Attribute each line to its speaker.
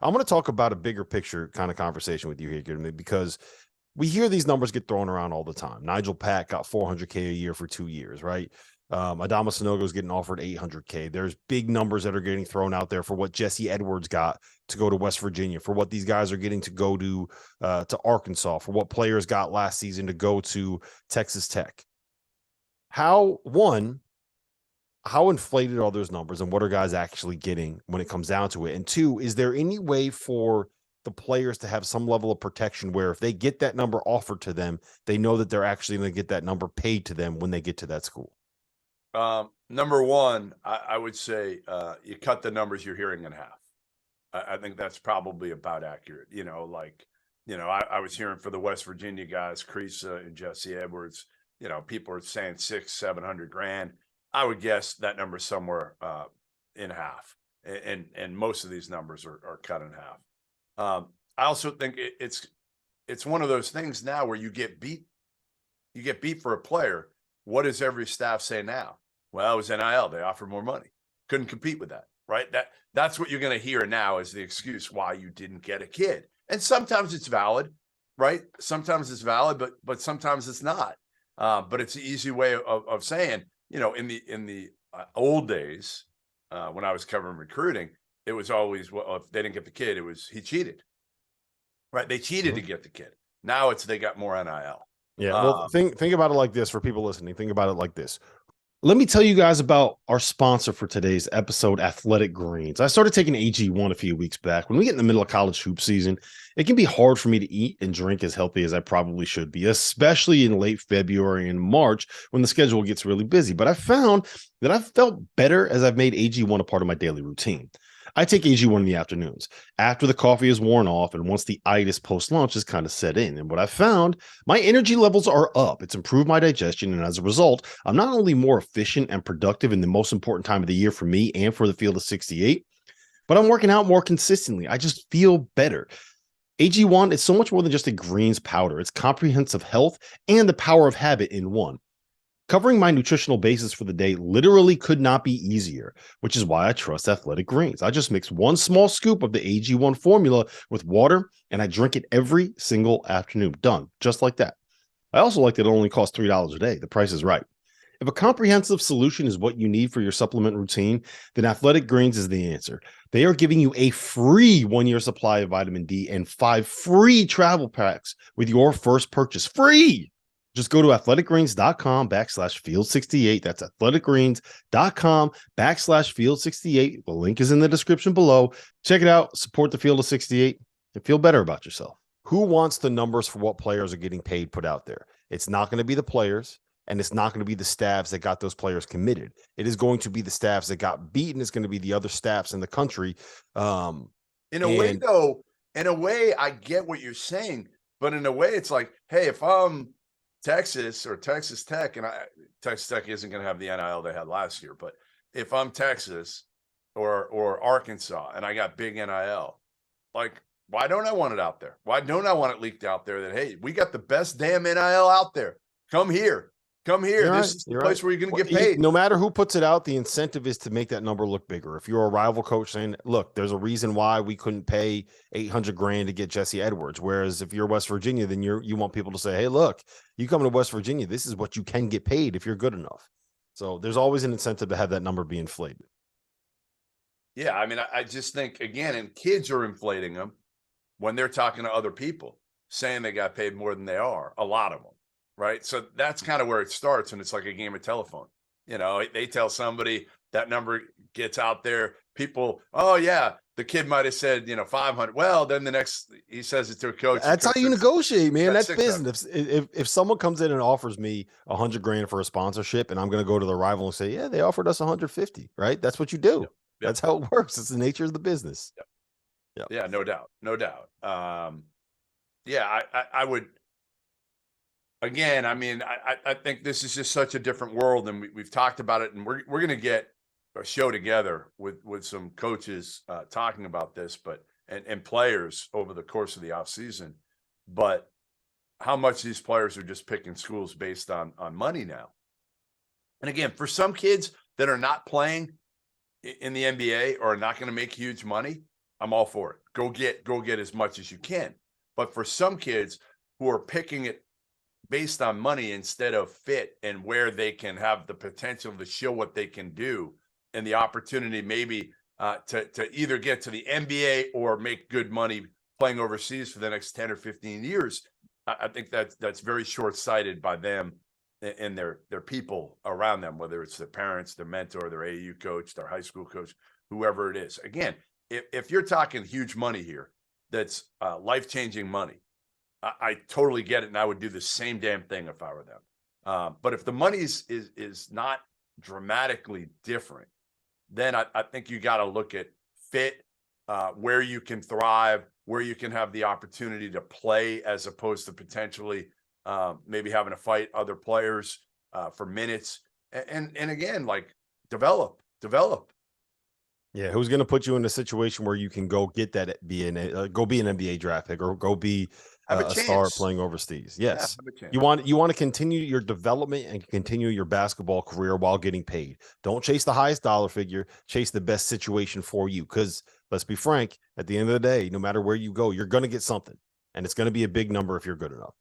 Speaker 1: I'm going to talk about a bigger picture kind of conversation with you here, Goodman, because we hear these numbers get thrown around all the time. Nigel Pack got $400K a year for 2 years, right? Adama Sanogo is getting offered $800K. There's big numbers that are getting thrown out there for what Jesse Edwards got to go to West Virginia, for what these guys are getting to go to Arkansas, for what players got last season to go to Texas Tech. How inflated are those numbers, and what are guys actually getting when it comes down to it? And two, is there any way for the players to have some level of protection where if they get that number offered to them, they know that they're actually going to get that number paid to them when they get to that school?
Speaker 2: Number one, I would say you cut the numbers you're hearing in half. I think that's probably about accurate. I was hearing for the West Virginia guys, Creasa and Jesse Edwards, people are saying $600,000-$700,000. I would guess that number is somewhere in half. And most of these numbers are cut in half. I also think it's one of those things now where you get beat for a player. What does every staff say now? Well, it was NIL. They offered more money. Couldn't compete with that, right? That's what you're going to hear now as the excuse why you didn't get a kid. And sometimes it's valid, right? Sometimes it's valid, but sometimes it's not. But it's an easy way of saying, in the old days, when I was covering recruiting, it was always, well, if they didn't get the kid, it was he cheated, right? They cheated to get the kid. Now it's they got more NIL.
Speaker 1: Yeah. Well, think about it like this for people listening. Think about it like this. Let me tell you guys about our sponsor for today's episode, Athletic Greens. I started taking AG1 a few weeks back. When we get in the middle of college hoop season, it can be hard for me to eat and drink as healthy as I probably should be, especially in late February and March when the schedule gets really busy. But I found that I've felt better as I've made AG1 a part of my daily routine. I take AG1 in the afternoons after the coffee is worn off and once the itis post-lunch is kind of set in. And what I found, my energy levels are up. It's improved my digestion. And as a result, I'm not only more efficient and productive in the most important time of the year for me and for the field of 68, but I'm working out more consistently. I just feel better. AG1 is so much more than just a greens powder. It's comprehensive health and the power of habit in one. Covering my nutritional basis for the day literally could not be easier, which is why I trust Athletic Greens. I just mix one small scoop of the AG1 formula with water, and I drink it every single afternoon. Done. Just like that. I also like that it only costs $3 a day. The price is right. If a comprehensive solution is what you need for your supplement routine, then Athletic Greens is the answer. They are giving you a free 1-year supply of vitamin D and 5 free travel packs with your first purchase. Free! Just go to athleticgreens.com/field68. That's athleticgreens.com/field68. The link is in the description below. Check it out. Support the field of 68 and feel better about yourself. Who wants the numbers for what players are getting paid put out there? It's not going to be the players, and it's not going to be the staffs that got those players committed. It is going to be the staffs that got beaten. It's going to be the other staffs in the country.
Speaker 2: In a way, I get what you're saying, but in a way, it's like, hey, if I'm Texas or Texas Tech, and Texas Tech isn't going to have the NIL they had last year, but if I'm Texas or Arkansas and I got big NIL, like, why don't I want it out there? Why don't I want it leaked out there that, hey, we got the best damn NIL out there. Come here. This is the place where you're going to get paid.
Speaker 1: No matter who puts it out, the incentive is to make that number look bigger. If you're a rival coach saying, look, there's a reason why we couldn't pay $800,000 to get Jesse Edwards. Whereas if you're West Virginia, then you want people to say, hey, look, you come to West Virginia, this is what you can get paid if you're good enough. So there's always an incentive to have that number be inflated.
Speaker 2: Yeah, I mean, I just think, again, and kids are inflating them when they're talking to other people, saying they got paid more than they are, a lot of them. Right. So that's kind of where it starts. And it's like a game of telephone. They tell somebody that number gets out there. People, oh, yeah, the kid might have said, 500. Well, then the next he says it to a coach.
Speaker 1: That's how you negotiate, man. That's business. If someone comes in and offers me $100,000 for a sponsorship and I'm going to go to the rival and say, yeah, they offered us 150. Right. That's what you do. Yep. That's how it works. It's the nature of the business.
Speaker 2: Yep. Yep. Yeah, no doubt. No doubt. I would. Again, I mean, I think this is just such a different world, and we've talked about it, and we're going to get a show together with some coaches talking about this, but and players over the course of the offseason. But how much these players are just picking schools based on money now. And again, for some kids that are not playing in the NBA or are not going to make huge money, I'm all for it. Go get as much as you can. But for some kids who are picking it based on money instead of fit and where they can have the potential to show what they can do and the opportunity maybe to either get to the NBA or make good money playing overseas for the next 10 or 15 years, I think that's very short-sighted by them and their people around them, whether it's their parents, their mentor, their AAU coach, their high school coach, whoever it is. Again, if you're talking huge money here, that's life-changing money, I totally get it, and I would do the same damn thing if I were them. But if the money is not dramatically different, then I think you got to look at fit, where you can thrive, where you can have the opportunity to play, as opposed to potentially maybe having to fight other players for minutes. And again, like develop.
Speaker 1: Yeah, who's going to put you in a situation where you can go get that go be an NBA draft pick or go be a star playing overseas? Yes,
Speaker 2: yeah,
Speaker 1: you want to continue your development and continue your basketball career while getting paid. Don't chase the highest dollar figure. Chase the best situation for you. Because let's be frank, at the end of the day, no matter where you go, you're going to get something, and it's going to be a big number if you're good enough.